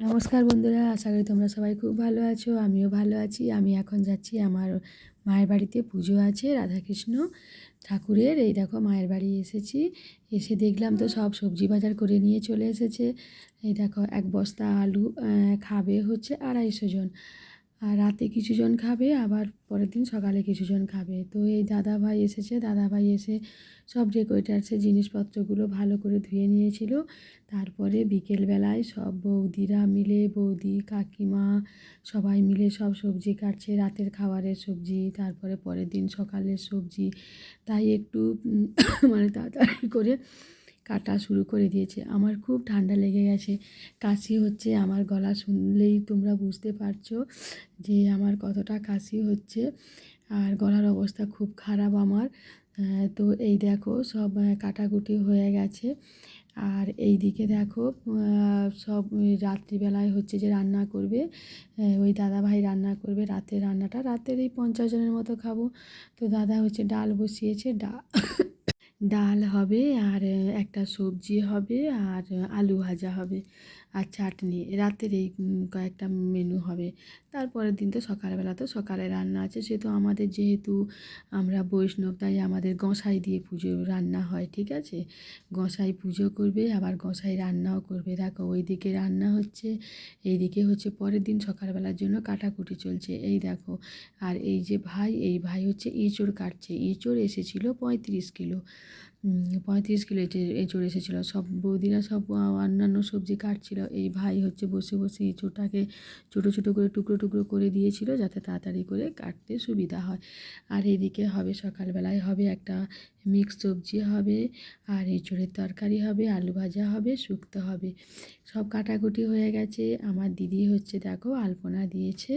নমস্কার বন্ধুরা, আশা করি তোমরা সবাই খুব ভালো আছো। আমিও ভালো আছি। আমি এখন যাচ্ছি আমার মায়ের বাড়িতে, পুজো আছে রাধাকৃষ্ণ ঠাকুরের। এই দেখো মায়ের বাড়ি এসেছি, এসে দেখলাম তো সব সবজি বাজার করে নিয়ে চলে এসেছে। এই দেখো এক বস্তা আলু, খাবে হচ্ছে 250 জন, আর রাতে কিছু জন খাবে, আবার পরের দিন সকালে কিছু জন খাবে। তো এই দাদাভাই এসেছে, দাদাভাই এসে সব ডেকোরেটার্সের জিনিসপত্রগুলো ভালো করে ধুয়ে নিয়েছিল। তারপরে বিকেলবেলায় সব বৌদিরা মিলে, বৌদি কাকিমা সবাই মিলে সব সবজি কাটছে, রাতের খাবারের সবজি, তারপরে পরের দিন সকালের সবজি। তাই একটু মানে তাড়াতাড়ি করে কাটা শুরু করে দিয়েছে। আমার খুব ঠান্ডা লেগে গেছে, কাশি হচ্ছে। আমার গলা শুনলেই তোমরা বুঝতে পারছো যে আমার কতটা কাশি হচ্ছে, আর গলার অবস্থা খুব খারাপ আমার। তো এই দেখো সব কাটাকুটি হয়ে গেছে। আর এই দিকে দেখো সব রাত্রিবেলায় হচ্ছে যে রান্না করবে, ওই দাদাভাই রান্না করবে রাতের রান্নাটা। রাতের এই 50 জনের মতো খাবো। তো দাদা হচ্ছে ডাল বসিয়েছে, ডাল হবে, আর একটা সবজি হবে, আর আলু ভাজা হবে, আর চাটনি। রাতের এই কয়েকটা মেনু হবে। তারপরের দিন তো সকালবেলা তো সকালে রান্না আছে। সেহেতু আমাদের, যেহেতু আমরা বৈষ্ণব, তাই আমাদের গোঁসাই দিয়ে পুজো রান্না হয়, ঠিক আছে। গোঁসাই পুজো করবে, আবার গোঁসাই রান্নাও করবে। দেখো ওইদিকে রান্না হচ্ছে, এইদিকে হচ্ছে পরের দিন সকালবেলার জন্য কাটাকুটি চলছে। এই দেখো, আর এই যে ভাই, এই ভাই হচ্ছে এঁচোড় কাটছে। এঁচোড় এসেছিলো 35 কিলো, 35 কিলো এঁচোড় এসেছিলো। সব বৌদিরা সব অন্যান্য সবজি কাটছিল, এই ভাই হচ্ছে বসে বসে এঁচোড়টাকে ছোটো ছোটো করে টুকরো টুকরো করে দিয়েছিল, যাতে তাড়াতাড়ি করে কাটতে সুবিধা হয়। আর এদিকে হবে সকালবেলায় হবে একটা মিক্স সবজি হবে, আর এঁচোড়ের তরকারি হবে, আলু ভাজা হবে, শুক্তো হবে। সব কাটাকুটি হয়ে গেছে। আমার দিদি হচ্ছে দেখো আলপনা দিয়েছে,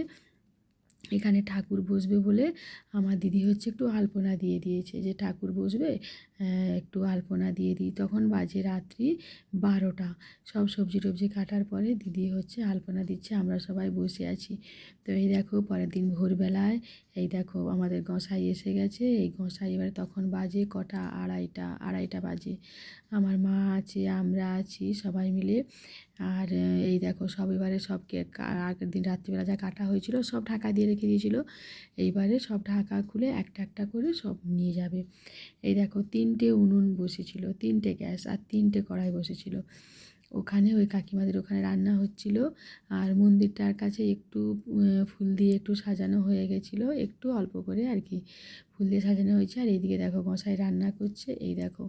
এখানে ঠাকুর বসবে বলে আমার দিদি হচ্ছে একটু আলপনা দিয়ে দিয়েছে, যে ঠাকুর বসবে একটু আলপনা দিয়ে দিই। তখন বাজে রাত্রি 12টা। সব সবজি টবজি কাটার পরে দিদি হচ্ছে আলপনা দিচ্ছে, আমরা সবাই বসে আছি। তো এই দেখো পরের দিন ভোরবেলায় এই দেখো আমাদের গোঁসাই এসে গেছে। এই গোঁসাই এবারে তখন বাজে কটা, আড়াইটা বাজে। আমার মা আছে, আমরা আছি সবাই মিলে। আর এই দেখো সব এবারে সব কেক, আগের দিন রাত্রিবেলা যা কাটা হয়েছিল সব ঢাকা দিয়ে রেখে দিয়েছিল। এইবারে সব ঢাকা খুলে একটা একটা করে সব নিয়ে যাবে। এই দেখো 3টে উনুন বসেছিল, 3টে গ্যাস আর 3টে কড়াই বসেছিল। ওখানে ওই কাকিমাদের ওখানে রান্না হচ্ছিল। আর মন্দিরটার কাছে একটু ফুল দিয়ে একটু সাজানো হয়ে গেছিলো, একটু অল্প করে আর কি ফুল দিয়ে সাজানো হয়েছে। আর এইদিকে দেখো গোঁসাই রান্না করছে। এই দেখো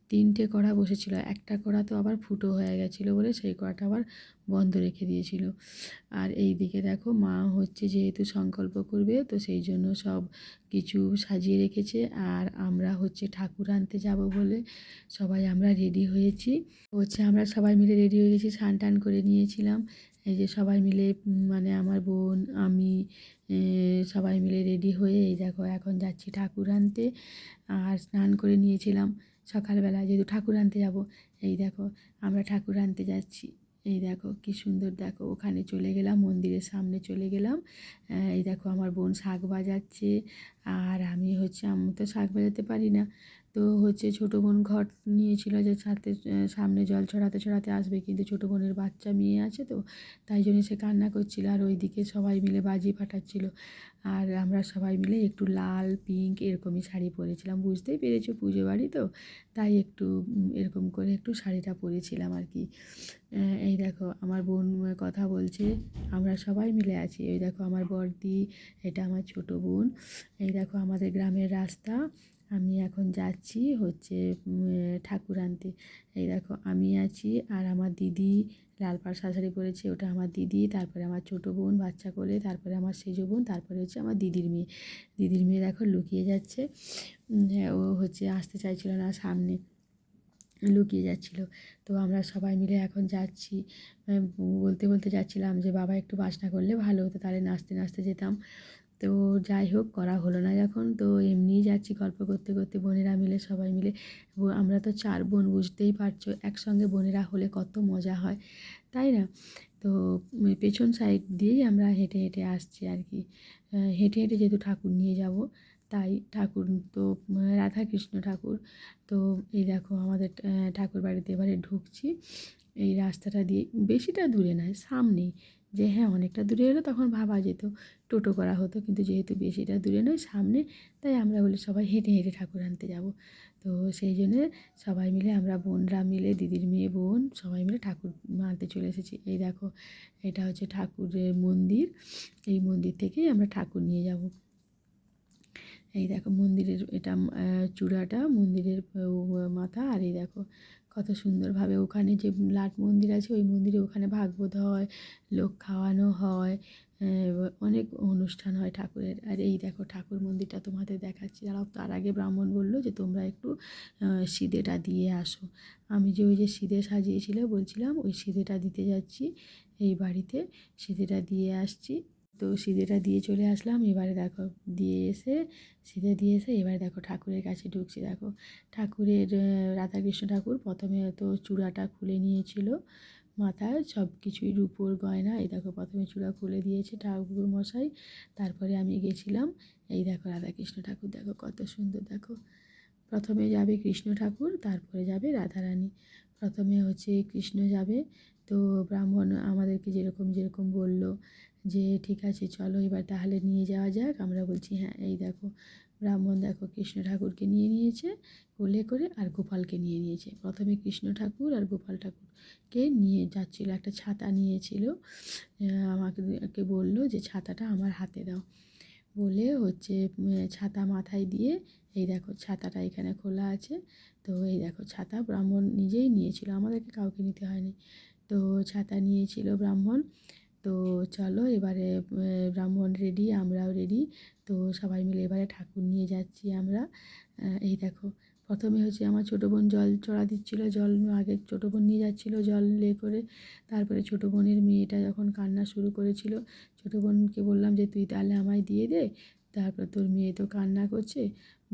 3টে কড়া বসেছিল, একটা কড়া তো আবার ফুটো হয়ে গেছিলো বলে সেই কড়াটা আবার বন্ধ রেখে দিয়েছিল। আর এই দিকে দেখো মা হচ্ছে যেহেতু সংকল্প করবে, তো সেই জন্য সব কিছু সাজিয়ে রেখেছে। আর আমরা হচ্ছে ঠাকুর আনতে যাব বলে সবাই আমরা রেডি হয়েছি। হচ্ছে আমরা সবাই মিলে রেডি হয়ে গেছি, স্নান টান করে নিয়েছিলাম। এই যে সবাই মিলে মানে আমার বোন, আমি, সবাই মিলে রেডি হয়ে এই দেখো এখন যাচ্ছি ঠাকুর আনতে। আর স্নান করে নিয়েছিলাম সকালবেলা, যেহেতু ঠাকুর আনতে যাব। এই দেখো আমরা ঠাকুর আনতে যাচ্ছি। এই দেখো কি সুন্দর, দেখো ওখানে চলে গেলাম, মন্দিরের সামনে চলে গেলাম। এই দেখো আমার বোন শাঁখ বাজাচ্ছে, আর আমি হচ্ছে, আমি তো শাঁখ বাজাতে পারি না। তো হচ্ছে ছোটো বোন ঘট নিয়েছিল যে সাথে, সামনে জল ছড়াতে ছড়াতে আসবে, কিন্তু ছোটো বোনের বাচ্চা মেয়ে আছে, তো তাই জন্য সে কান্না করছিল। আর ওইদিকে সবাই মিলে বাজি ফাটাচ্ছিল। আর আমরা সবাই মিলে একটু লাল পিঙ্ক এরকমই শাড়ি পরেছিলাম, বুঝতেই পেরেছো পুজো বাড়ি তো, তাই একটু এরকম করে একটু শাড়িটা পরেছিলাম আর কি। এই দেখো আমার বোন কথা বলছে, আমরা সবাই মিলে আছি। এই দেখো আমার বড়দি, এটা আমার ছোটো বোন। এই দেখো আমাদের গ্রামের রাস্তা, আমি এখন যাচ্ছি হচ্ছে ঠাকুর আনতে। এই দেখো আমি আছি, আর আমার দিদি লাল পাড় শাড়ি পরেছে, ওটা আমার দিদি। তারপরে আমার ছোটো বোন বাচ্চা কোলে, তারপরে আমার সেজো বোন, তারপরে হচ্ছে আমার দিদির মেয়ে। দিদির মেয়ে দেখো লুকিয়ে যাচ্ছে, ও হচ্ছে আসতে চাইছিল না সামনে, লুকিয়ে যাচ্ছিল। তো আমরা সবাই মিলে এখন যাচ্ছি। বলতে বলতে যাচ্ছিলাম যে বাবা একটু বাসনা করলে ভালো হতো, তাহলে নাচতে নাচতে যেতাম। তো যাই হোক, করা হলো না যখন, তো এমনিই যাচ্ছি গল্প করতে করতে বোনেরা মিলে, সবাই মিলে। আমরা তো 4 বোন, বুঝতেই পারছো, একসঙ্গে বোনেরা হলে কত মজা হয়, তাই না। তো পেছন সাইড দিয়েই আমরা হেঁটে হেঁটে আসছি আর কি। হেঁটে হেঁটে যেহেতু ঠাকুর নিয়ে যাব, তাই ঠাকুর তো রাধাকৃষ্ণ ঠাকুর। তো এই দেখো আমাদের ঠাকুর বাড়িতে এবারে ঢুকছি। এই রাস্তাটা দিয়ে, বেশিটা দূরে নয়, সামনেই। যে হ্যাঁ অনেকটা দূরে হলে তখন ভাবা যেত টোটো করা হতো, কিন্তু যেহেতু বেশিটা দূরে নয় সামনে, তাই আমরা বলি সবাই হেঁটে হেঁটে ঠাকুর আনতে যাব। তো সেই জন্যে সবাই মিলে আমরা বোনরা মিলে, দিদির মেয়ে বোন সবাই মিলে ঠাকুর আনতে চলে এসেছি। এই দেখো এটা হচ্ছে ঠাকুরের মন্দির, এই মন্দির থেকেই আমরা ঠাকুর নিয়ে যাব। এই দেখো মন্দিরের এটা চূড়াটা, মন্দিরের মাথা। আর এই দেখো কত সুন্দরভাবে ওখানে যে লাট মন্দির আছে, ওই মন্দিরে ওখানে ভাগবত হয়, লোক খাওয়ানো হয়, অনেক অনুষ্ঠান হয় ঠাকুরের। আর এই দেখো ঠাকুর মন্দিরটা তোমাদের দেখাচ্ছি। আর তার আগে ব্রাহ্মণ বললো যে তোমরা একটু সিধেটা দিয়ে আসো। আমি যে ওই যে সিধে সাজিয়েছিল বলছিলাম, ওই সিধেটা দিতে যাচ্ছি এই বাড়িতে, সিধেটা দিয়ে আসছি। তো সিধেটা দিয়ে চলে আসলাম। এবারে দেখো দিয়ে এসে, সিধে দিয়ে এসে এবারে দেখো ঠাকুরের কাছে ঢুকছি। দেখো ঠাকুরের রাধাকৃষ্ণ ঠাকুর প্রথমে তো চূড়াটা খুলে নিয়েছিল, মাথায় সব কিছুই রূপোর গয়না। এই দেখো প্রথমে চূড়া খুলে দিয়েছে ঠাকুর মশাই, তারপরে আমি গেছিলাম। এই দেখো রাধাকৃষ্ণ ঠাকুর, দেখো কত সুন্দর। দেখো প্রথমে যাবে কৃষ্ণ ঠাকুর, তারপরে যাবে রাধারানী। প্রথমে হচ্ছে কৃষ্ণ যাবে। তো ব্রাহ্মণ আমাদেরকে যেরকম যেরকম বলল যে ঠিক আছে চলো এবার তাহলে নিয়ে যাওয়া যাক, আমরা বলছি হ্যাঁ। এই দেখো ব্রাহ্মণ দেখো কৃষ্ণ ঠাকুরকে নিয়ে নিয়েছে কোলে করে, আর গোপালকে নিয়ে নিয়েছে। প্রথমে কৃষ্ণ ঠাকুর আর গোপাল ঠাকুরকে নিয়ে যাচ্ছিল, একটা ছাতা নিয়েছিল। আমাকে বললো যে ছাতাটা আমার হাতে দাও বলে হচ্ছে ছাতা মাথায় দিয়ে, এই দেখো ছাতাটা এখানে খোলা আছে। তো এই দেখো ছাতা ব্রাহ্মণ নিজেই নিয়েছিল, আমাদেরকে কাউকে নিতে হয়নি। তো ছাতা নিয়েছিল ব্রাহ্মণ। তো চলো এবারে ব্রাহ্মণ রেডি, আমরাও রেডি। তো সবাই মিলে এবারে ঠাকুর নিয়ে যাচ্ছি আমরা। এই দেখো প্রথমে হচ্ছে আমার ছোটো বোন জল চড়া দিচ্ছিলো, জল আগে ছোটো বোন নিয়ে যাচ্ছিলো জল লে করে। তারপরে ছোটো বোনের মেয়েটা যখন কান্না শুরু করেছিল, ছোটো বোনকে বললাম যে তুই তাহলে আমায় দিয়ে দে, তারপর তোর মেয়ে তো কান্না করছে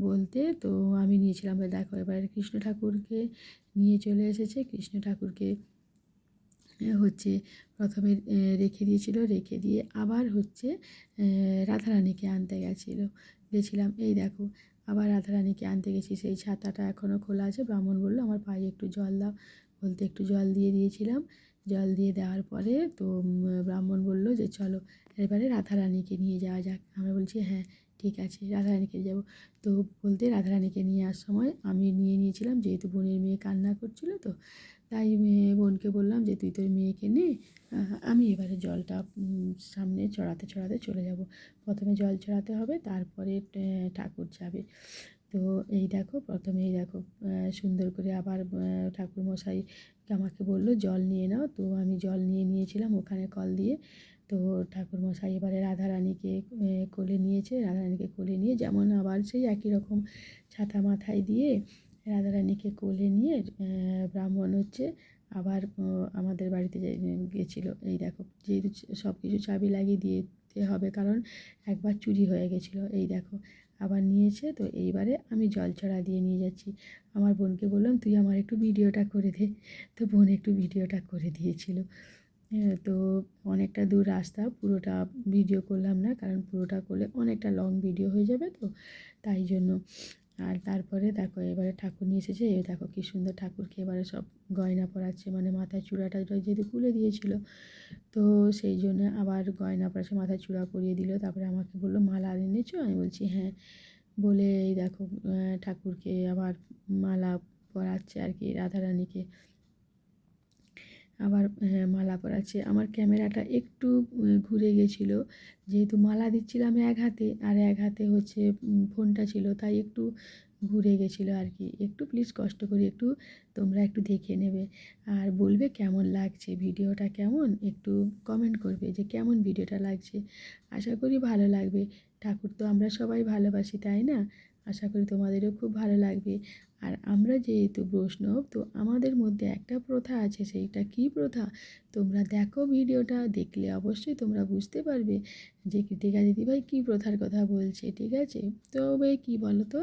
বলতে, তো আমি নিয়েছিলাম। দেখো এবার কৃষ্ণ ঠাকুরকে নিয়ে চলে এসেছে। কৃষ্ণ ঠাকুরকে হচ্ছে প্রথমে রেখে দিয়েছিল, রেখে দিয়ে আবার হচ্ছে রাধারানীকে আনতে গেছিলাম। এই দেখো আবার রাধারানীকে আনতে গেছি, সেই ছাতাটা এখনও খোলা আছে। ব্রাহ্মণ বললো আমার পায়ে একটু জল দাও, বলতে একটু জল দিয়ে দিয়েছিলাম। জল দিয়ে দেওয়ার পরে তো ব্রাহ্মণ বললো যে চলো এবারে রাধারানীকে নিয়ে যাওয়া যাক। আমরা বলছি হ্যাঁ ঠিক আছে রাধারানীকে যাব। তো বলতে রাধারানীকে নিয়ে আসার সময় আমি নিয়ে নিয়েছিলাম, যেহেতু বোনের মেয়ে কান্না করছিলো, তো তাই বোনকে বললাম যে তুই তোর মেয়েকে নে, আমি এবারে জলটা সামনে চড়াতে চড়াতে চলে যাব। প্রথমে জল চড়াতে হবে, তারপরে ঠাকুর যাবে। তো এই দেখো প্রথমে এই দেখো সুন্দর করে আবার ঠাকুরমশাই আমাকে বললো জল নিয়ে নাও। তো আমি জল নিয়ে নিয়েছিলাম ওখানে কল দিয়ে। তো ঠাকুরমশাই এবারে রাধারানীকে কোলে নিয়েছে, রাধারানীকে কোলে নিয়ে যেমন আবার সেই একই রকম ছাতা মাথায় দিয়ে রাধারানীকে কোলে নিয়ে ব্রাহ্মণ হচ্ছে আবার আমাদের বাড়িতে গেছিলো। এই দেখো যেহেতু সব কিছু চাবি লাগিয়ে দিতে হবে, কারণ একবার চুরি হয়ে গেছিলো। এই দেখো আবার নিয়েছে। তো এইবারে আমি জল ছড়া দিয়ে নিয়ে যাচ্ছি। আমার বোনকে বললাম তুই আমার একটু ভিডিওটা করে দে, তো বোন একটু ভিডিওটা করে দিয়েছিল। তো অনেকটা দূর রাস্তা, পুরোটা ভিডিও করলাম না, কারণ পুরোটা করলে অনেকটা লং ভিডিও হয়ে যাবে, তো তাই জন্য। আর তারপরে দেখো এবারে ঠাকুর নিয়ে এসেছে। এই দেখো কী সুন্দর ঠাকুরকে এবারে সব গয়না পরাচ্ছে, মানে মাথায় চূড়াটা যেহেতু খুলে দিয়েছিল, তো সেই জন্য আবার গয়না পরাচ্ছে, মাথায় চূড়া পরিয়ে দিল। তারপরে আমাকে বললো মালা এনেছো, আমি বলছি হ্যাঁ। বলে এই দেখো ঠাকুরকে আবার মালা পরাচ্ছে আর কি, রাধারানীকে আবার মালা পরাচ্ছে। আমার ক্যামেরাটা একটু ঘুরে গেছিলো, যেহেতু মালা দিচ্ছিলাম এক হাতে, আর এক হাতে হচ্ছে ফোনটা ছিল, তাই একটু ঘুরে গেছিলো আর কি। একটু প্লিজ কষ্ট করে একটু তোমরা একটু দেখে নেবে, আর বলবে কেমন লাগছে ভিডিওটা, কেমন একটু কমেন্ট করবে যে কেমন ভিডিওটা লাগছে। আশা করি ভালো লাগবে। ঠাকুর তো আমরা সবাই ভালোবাসি, তাই না? আশা করি তোমাদেরও খুব ভালো লাগবে। আর আমরা যেহেতু বৈষ্ণব, তো আমাদের মধ্যে একটা প্রথা আছে, সেইটা কী প্রথা তোমরা দেখো, ভিডিওটা দেখলে অবশ্যই তোমরা বুঝতে পারবে যে কৃতিকা দিদিভাই কী প্রথার কথা বলছে, ঠিক আছে? তবে কী বলো তো,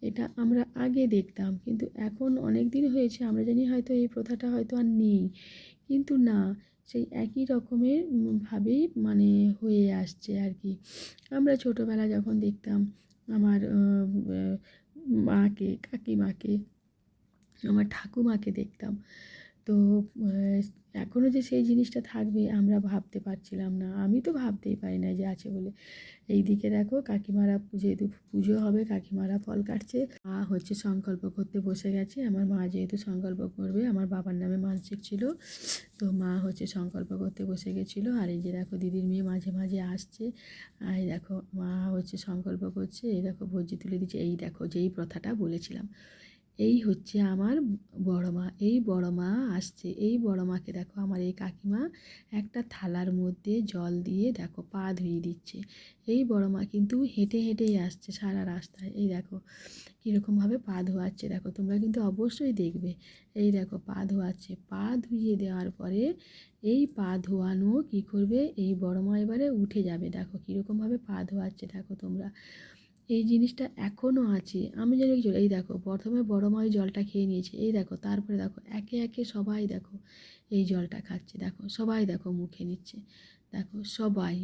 এটা আমরা আগে দেখতাম, কিন্তু এখন অনেক দিন হয়েছে, আমরা জানি হয়তো এই প্রথাটা হয়তো আর নেই, কিন্তু না, সেই একই রকমের ভাবেই মানে হয়ে আসছে আর কি। আমরা ছোটোবেলা যখন দেখতাম আমার মাকে, কাকিমাকে, আমার ঠাকুমাকে দেখতাম, তো তো এখনও যে সেই জিনিসটা থাকবে আমরা ভাবতে পারছিলাম না, আমি তো ভাবতেই পারি না যে আছে বলে। এইদিকে দেখো কাকিমারা যেহেতু পুজো হবে, কাকিমারা ফল কাটছে, মা হচ্ছে সংকল্প করতে বসে গেছে। আমার মা যেহেতু সংকল্প করবে, আমার বাবার নামে মানসিক ছিল, তো মা হচ্ছে সংকল্প করতে বসে গেছিলো। আর এই যে দেখো দিদির মেয়ে মাঝে মাঝে আসছে, আর এই দেখো মা হচ্ছে সংকল্প করছে, এই দেখো ভোজ্যি তুলে দিচ্ছে। এই দেখো যেই প্রথাটা বলেছিলাম, এই হচ্ছে আমার বড় মা, এই বড় মা আসছে। এই বড় মাকে দেখো আমার এই কাকিমা একটা থালার মধ্যে জল দিয়ে দেখো পা ধুইয়ে দিচ্ছে। এই বড় মা কিন্তু হেঁটে হেঁটেই আসছে সারা রাস্তায়। এই দেখো কীরকমভাবে পা ধোয়াচ্ছে, দেখো তোমরা কিন্তু অবশ্যই দেখবে। এই দেখো পা ধোয়াচ্ছে, পা ধুইয়ে দেওয়ার পরে এই পা ধোয়ানো কী করবে, এই বড় মা এবারে উঠে যাবে। দেখো কীরকমভাবে পা ধোয়াচ্ছে, দেখো তোমরা এই জিনিসটা এখনও আছে। আমি জানি কি, এই দেখো প্রথমে বড় মা ওই জলটা খেয়ে নিয়েছে, এই দেখো তারপরে দেখো একে একে সবাই দেখো এই জলটা খাচ্ছে, দেখো সবাই দেখো মুখে নিচ্ছে, দেখো সবাই,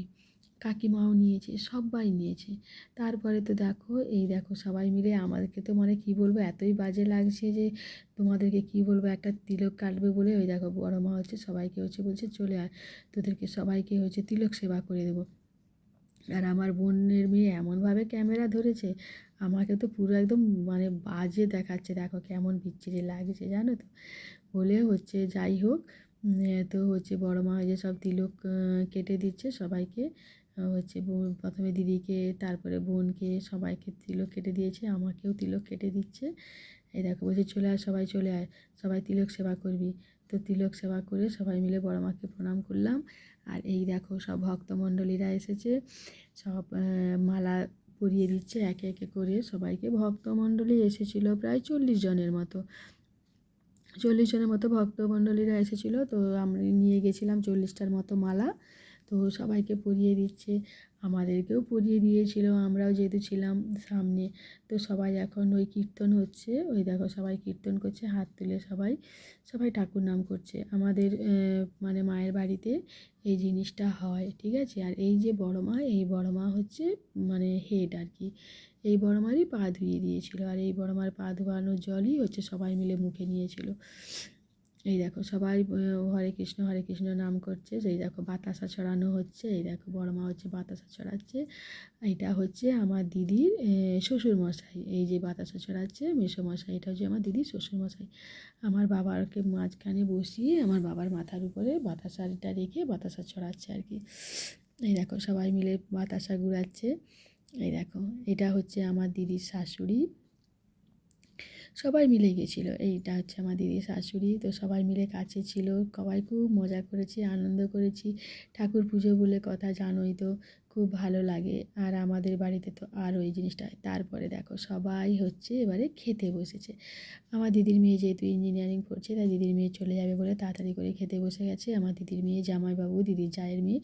কাকিমাও নিয়েছে, সবাই নিয়েছে। তারপরে তো দেখো এই দেখো সবাই মিলে আমাদেরকে তো মানে কী বলবো, এতই বাজে লাগছে যে তোমাদেরকে কী বলবো, একটা তিলক কাটবে বলে ওই দেখো বড় মা হচ্ছে সবাইকে হচ্ছে বলছে চলে আয়, তোদেরকে সবাইকে হচ্ছে তিলক সেবা করে দেবো। আর আমার বোনের মেয়ে এমনভাবে ক্যামেরা ধরেছে, আমাকে তো পুরো একদম মানে বাজে দেখাচ্ছে, দেখো কেমন বিচ্ছিরি লাগছে জানো তো। বলে হচ্ছে যাই হোক, তো হচ্ছে বড় মা ওই যে সব তিলক কেটে দিচ্ছে সবাইকে, হচ্ছে প্রথমে দিদিকে, তারপরে বোনকে, সবাইকে তিলক কেটে দিয়েছে, আমাকেও তিলক কেটে দিচ্ছে। এই দেখো বলছে চলে আয় সবাই, চলে আয় সবাই তিলক সেবা করবি। তো তিলক সেবা করে সবাই মিলে বড় মাকে প্রণাম করলাম। আর এই দেখো সব ভক্তমণ্ডলীরা এসেছে, সব মালা পরিয়ে দিচ্ছে একে একে করে সবাইকে। ভক্তমণ্ডলী এসেছিলো প্রায় 40 জনের মতো, 40 জনের মতো ভক্তমণ্ডলীরা এসেছিলো। তো আমরা নিয়ে গেছিলাম 40টার মতো মালা, তো সবাইকে পরিয়ে দিচ্ছে, আমাদেরকেও পরিয়ে দিয়েছিল, আমরাও যেহেতু ছিলাম সামনে। তো সবাই এখন ওই কীর্তন হচ্ছে, ওই দেখো সবাই কীর্তন করছে হাত তুলে, সবাই সবাই ঠাকুর নাম করছে। আমাদের মানে মায়ের বাড়িতে এই জিনিসটা হয়, ঠিক আছে। আর এই যে বড় মা, এই বড় মা হচ্ছে মানে হেড আর কি, এই বড় মারই পা ধুইয়ে দিয়েছিল। আর এই বড় মার পা ধোয়ানোর জলই হচ্ছে সবাই মিলে মুখে নিয়েছিল। এই দেখো সবাই হরে কৃষ্ণ নাম করছে, সেই দেখো বাতাসা ছড়ানো হচ্ছে, এই দেখো বড় মা হচ্ছে বাতাসা ছড়াচ্ছে। এটা হচ্ছে আমার দিদির শ্বশুরমশাই, এই যে বাতাসা ছড়াচ্ছে মেসোমশাই, এটা হচ্ছে আমার দিদির শ্বশুরমশাই। আমার বাবাকে মাঝখানে বসিয়ে আমার বাবার মাথার উপরে বাতাসাটা রেখে বাতাসা ছড়াচ্ছে আর কি। এই দেখো সবাই মিলে বাতাসা ঘুরাচ্ছে। এই দেখো এটা হচ্ছে আমার দিদির শাশুড়ি, সবাই মিলে গেছিলো। এইটা হচ্ছে আমার দিদির শাশুড়ি, তো সবাই মিলে কাছে ছিল, সবাই খুব মজা করেছি, আনন্দ করেছি। ঠাকুর পুজো বলে কথা জানোই তো, খুব ভালো লাগে। আর আমাদের বাড়িতে তো আরও এই জিনিসটা হয়। তারপরে দেখো সবাই হচ্ছে এবারে খেতে বসেছে। আমার দিদির মেয়ে যেহেতু ইঞ্জিনিয়ারিং পড়ছে, তাই দিদির মেয়ে চলে যাবে বলে তাড়াতাড়ি করে খেতে বসে গেছে। আমার দিদির মেয়ে জামাইবাবু, দিদির জায়ের মেয়ে